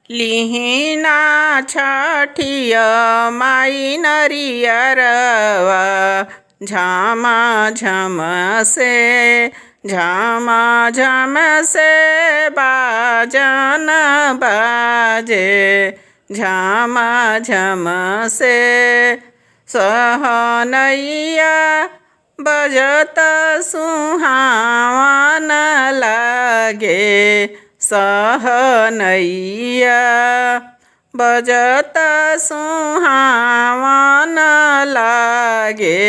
लिहिना छठिय माई नरियरवा झमा झम से बाजन बाजे झमा झम से सहनैया बजत सुहावन लागे सहनैया बजत सुहावन लागे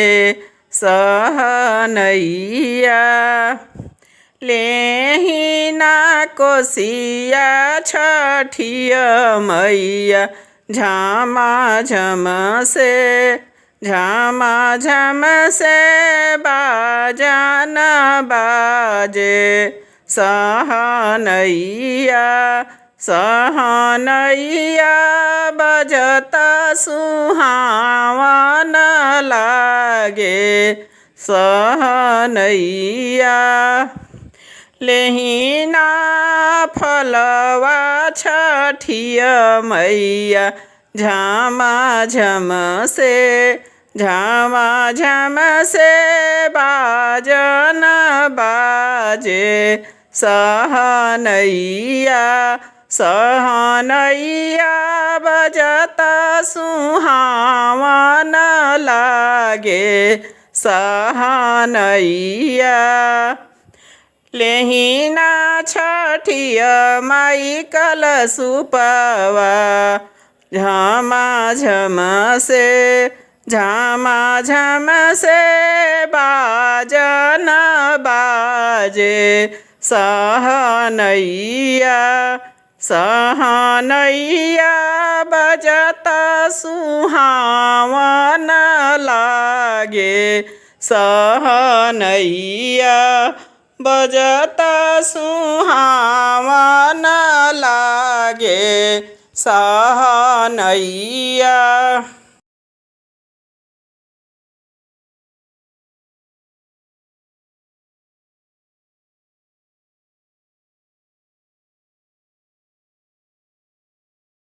सहनैया लेहिना कोसिया छठिय मैया झमा झम से बाजन बाजे सहनैया बजत सुहावन लागे सहनैया लेहिना फलवा छठिय मैया झमा झम से बाजन बाजे सहनैया बजत सुहावन लागे सहनैया लेहिना छठिय माई कलशुपवा झमा झम से बाजन बाजे सहनैया बजत सुहावन लागे सहनैया बजत सुहावन लागे सहनैया।